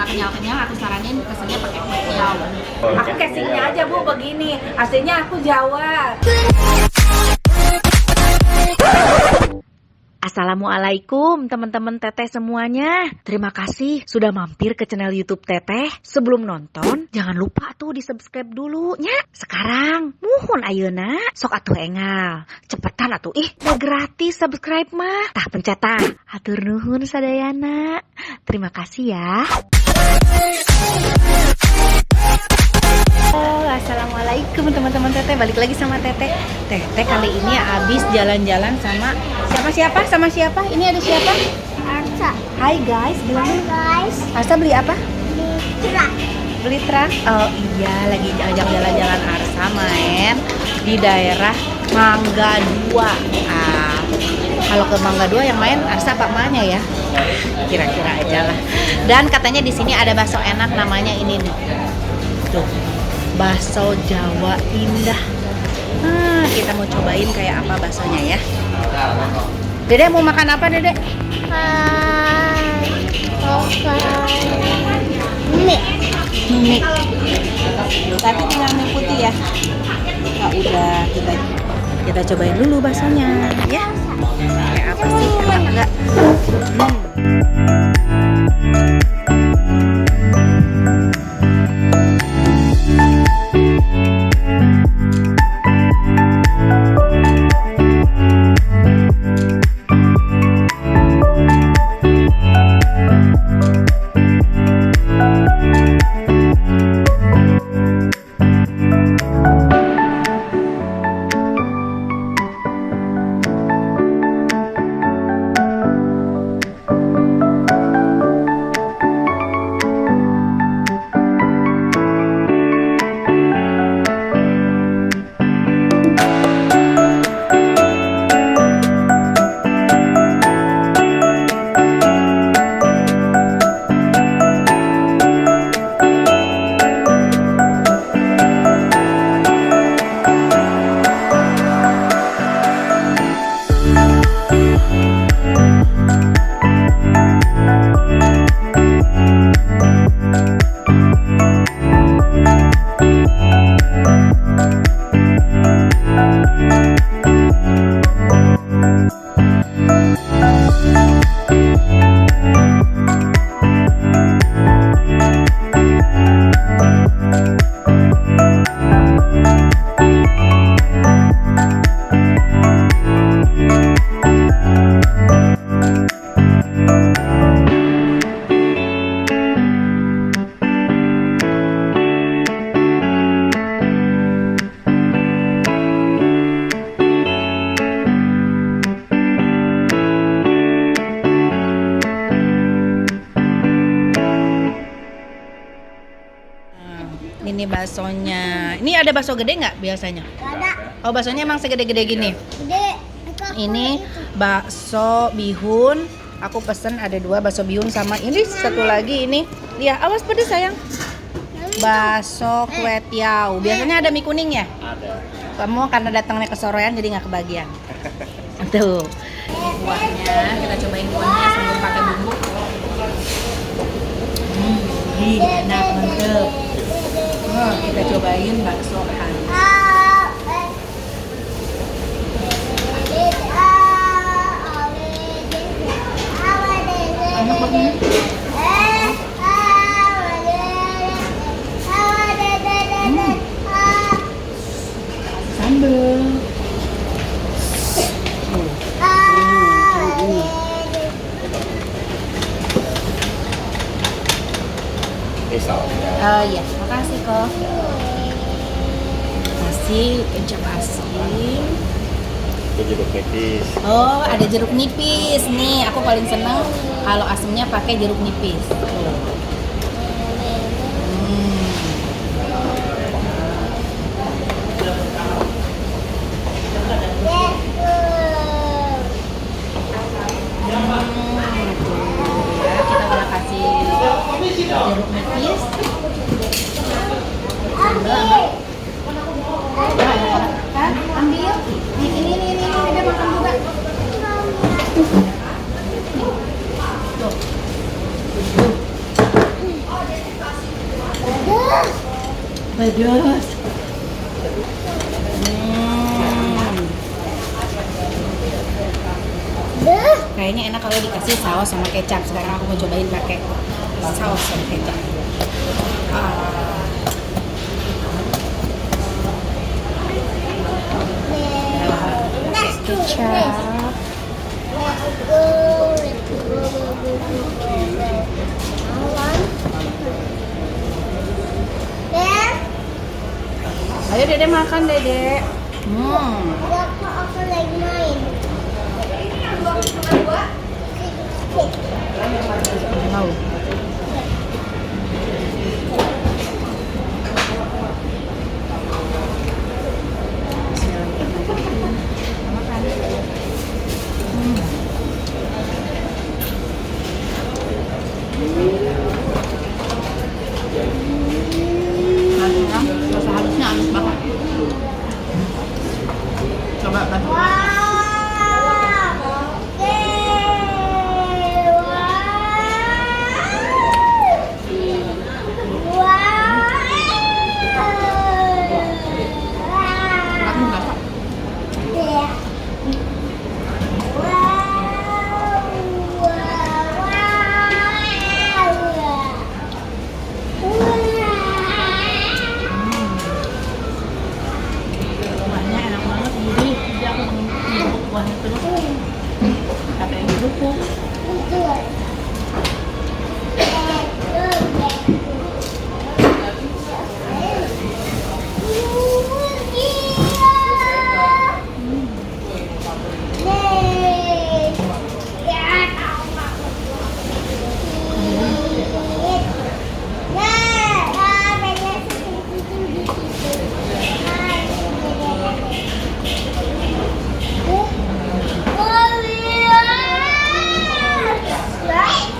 nggak kenyal-kenyal, aku saranin pesennya pakai kue tiaw. Aku casingnya aja Bu begini, aslinya aku Jawa. Assalamualaikum teman-teman Teteh semuanya. Terima kasih sudah mampir ke channel YouTube Teteh. Sebelum nonton, jangan lupa tuh di-subscribe dulu nya. Sekarang, muhun ayeuna, sok atuh engal. Cepetan atuh, gratis subscribe mah. Tah pencet tah. Hatur nuhun sadayana. Terima kasih ya. Assalamualaikum teman-teman Teteh, balik lagi sama Teteh. Teteh kali ini habis jalan-jalan sama siapa? Ini ada siapa? Arsa. Hai guys, bilang Hai guys. Arsa beli apa? Truk. Beli truk. Oh iya, lagi ajak jalan-jalan Arsa main di daerah Mangga 2. Kalau ke Mangga 2 yang main Arsa apa emaknya ya? Kira-kira aja lah. Dan katanya di sini ada bakso enak namanya ini nih. Tuh. Bakso Jawa Indah. Kita mau cobain kayak apa baksonya ya. Dedek mau makan apa, Dedek? Mie. Mie. Tapi tinggal mie putih ya. Nah, udah kita cobain dulu baksonya ya. Kayak apa sih? Enak enggak? Ini baksonya. Ini ada bakso gede nggak biasanya? Gak ada. Oh, baksonya emang segede-gede gini. Gede. Ini bakso bihun. Aku pesen ada 2 bakso bihun sama ini satu lagi ini. Lihat, awas pedes sayang. Bakso kue tiaw. Biasanya ada mie kuning ya? Ada. Kamu karena datangnya ke sorean jadi nggak kebagian. Tuh. Kuahnya, kita cobain kuahnya sebelum pakai bumbu. Enak mantep. Kita cobain bakso hangus. Enak banget. Sambal. Oh iya, makasih kok. Kasih kecap asin. Itu jeruk nipis. Oh, ada jeruk nipis nih. Aku paling seneng kalau asemnya pakai jeruk nipis. Kita udah kasih jeruk nipis. Sambal. Ambil. Ini ada makan juga. Tuh. pedas. Kayaknya enak kalau dikasih saus sama kecap. Sekarang aku mau cobain pakai saus sama kecap. Kecap. Ayo Dede makan Dede. Aku lagi main. Wow. Rasa halusnya halus banget. Coba kan. Buahnya enak banget, gurih. Jadi aku ngibuk buahnya terus. Pakai yang didukung.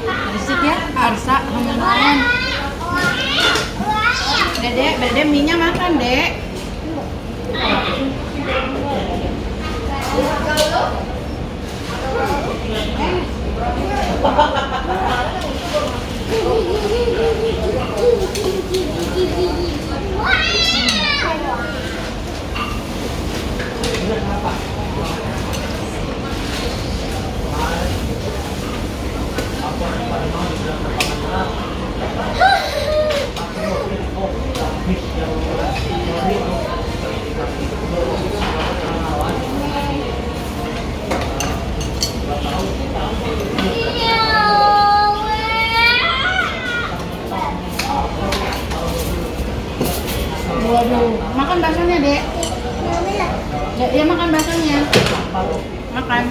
Berisik ya, Arsa hamil-hamilan. Dede mie-nya makan, Dek. Waduh, makan baksonya, Dek. Ya makan baksonya. Makan.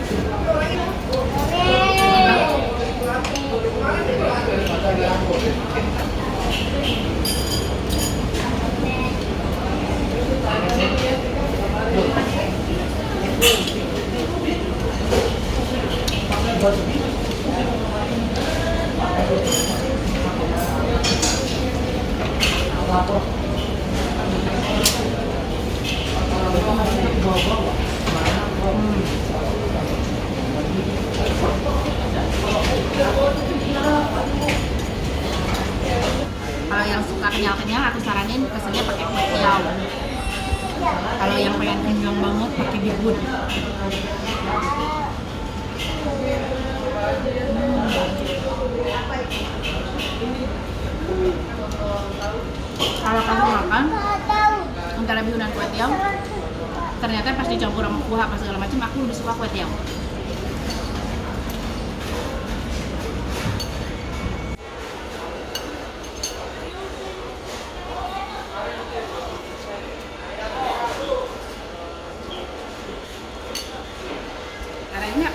Kalau yang suka kenyal-kenyal, aku saranin pesennya pakai kue tiaw. Kalau yang pengen kenyang banget, pakai bihun. Kalau kamu makan antara bihun dan kue tiaw, ternyata pas dicampur sama kuah apa segala macam, aku lebih suka kue tiaw. Caranya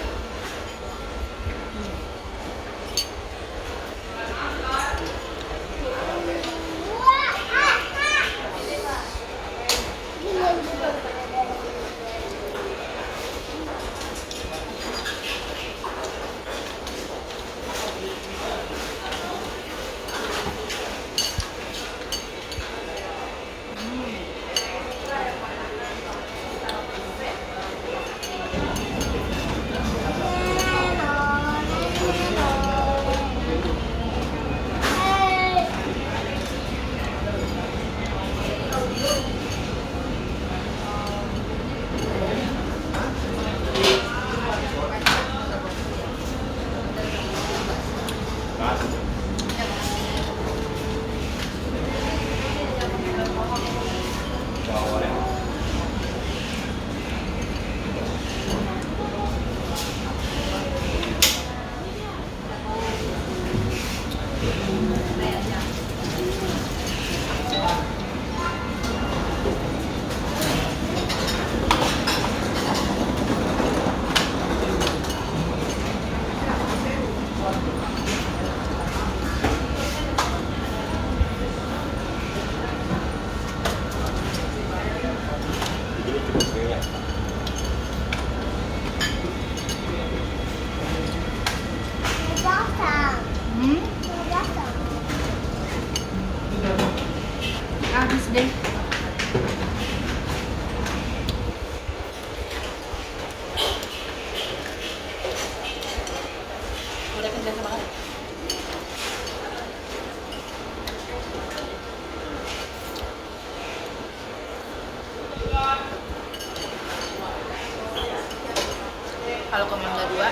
Kalau ke Mangga 2,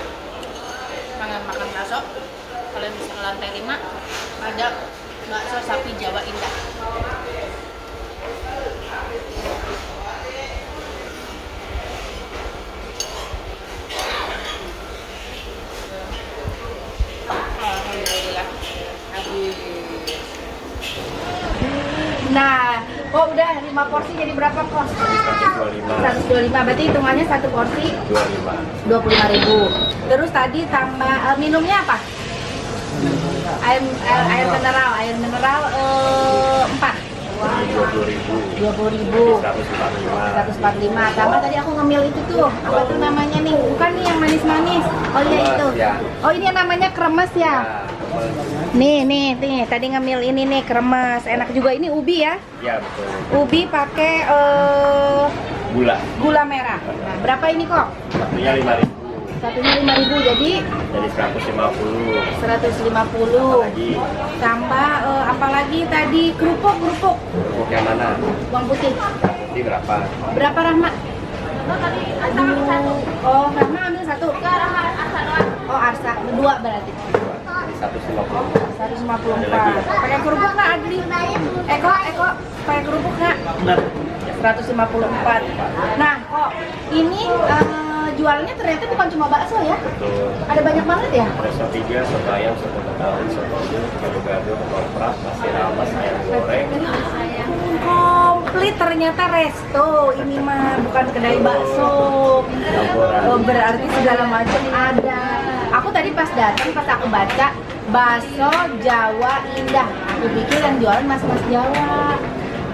pengen makan bakso, kalian bisa ke lantai 5, ada bakso sapi Jawa Indah. Alhamdulillah, habis. Nah, kok udah 5 porsi jadi berapa kos? 125. 125, berarti hitungannya satu porsi 25. 25.000. Terus tadi tambah minumnya apa? Air mineral 4. 20.000. 20.000. 145. 145. Tambah tadi aku ngemil itu tuh. Apa tuh namanya nih? Bukan nih yang manis-manis. Oh iya Kremes, itu. ya. Oh ini yang namanya kremes ya. Nih, tadi ngemil ini nih kremes. Enak juga ini ubi ya. Ya betul. Ubi pakai gula merah. Nah, berapa ini kok? Satunya 5.000. Satunya 5.000 jadi Jadi 150. 150. Lagi. Tambah apalagi tadi kerupuk. Kerupuk yang mana? Bawang putih. Ini berapa? Berapa Rahma? Oh, Rahma ambil satu. Oh, Arsa dua berarti. Jadi 150. 154. Pakai kerupuk nggak Adli? Eko, pakai kerupuk nggak? 154. Nah, kok ini jualannya ternyata bukan cuma bakso ya? Betul. Ada banyak banget ya? Ada sop iga, soto ayam, soto betawi, soto uduk, gado-gado, ketoprak, nasi rames, ayam goreng. Komplit ternyata resto. Ini mah bukan kedai bakso. Oh, berarti segala macam ada. Aku tadi pas datang, pas aku baca bakso Jawa Indah. Aku pikir yang jualan mas-mas Jawa.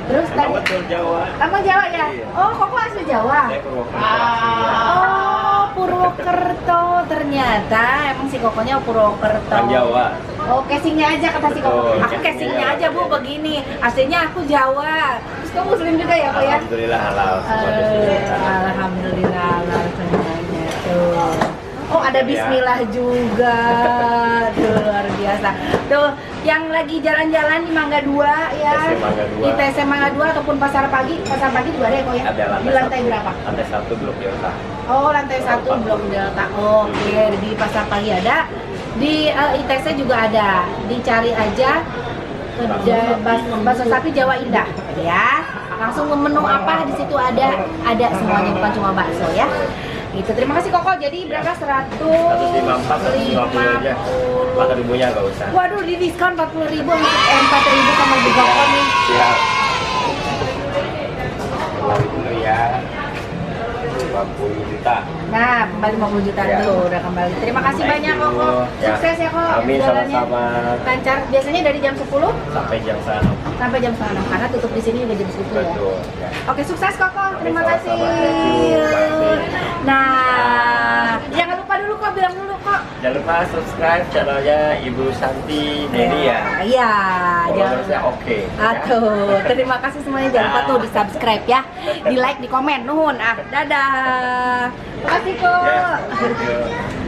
Terus tadi Betul Jawa. Emang Jawa ya? Iya. Oh, kok asli Jawa? Saya Purwokerto aslinya. Oh, Purwokerto ternyata. Emang si kokonya Purwokerto. Kan Jawa. Oh, casingnya aja kata si koko. Betul, Aku casingnya casingnya aja Bu begini. Aslinya aku Jawa. Terus kamu muslim juga ya, Pak ya? Alhamdulillah halal. Semua di sini. Alhamdulillah halal semuanya tuh. Oh, ada bismillah juga. Tuh, luar biasa. Tuh, yang lagi jalan-jalan di Mangga 2 ya. TC Mangga 2. Di TC Mangga 2 ataupun Pasar Pagi juga ada ya kok ya? Ada Di lantai berapa? Lantai 1 Blok Delta. Oh, lantai 1 Blok Delta. Oke, di Pasar Pagi ada. Di ITC juga ada. Dicari aja bakso sapi Jawa Indah ya. Langsung menu apa di situ ada semuanya, bukan cuma bakso ya. Itu terima kasih Koko. Jadi berapa? 154, 150 aja. 4.000-nya nggak usah. Waduh, di diskon 40.000 4.000 sama di Koko nih. Siap. Kembali dulu ya. 50 juta. Nah, kembali 50 juta Ya. tuh udah kembali. Terima kasih Thank banyak you. Koko. Ya. Sukses ya Kok. Amin, Jualannya sama-sama. lancar. Biasanya dari jam 10 Sampai jam 1. sampai jam 9 karena tutup di sini udah jam 10 ya. Betul. Ya. Oke, sukses Koko. Terima Oke, kasih. sama-sama. Thank you. Makasih. Nah, jangan lupa dulu Kok, bilang dulu Kok. Jangan lupa subscribe channelnya Ibu Santi Media. Iya, Followersnya oke. ya. Aduh, terima kasih semuanya. Jangan lupa tuh di subscribe ya, di like, di komen, nuhun. Dadah. Terima kasih Kok. Ya, thank you.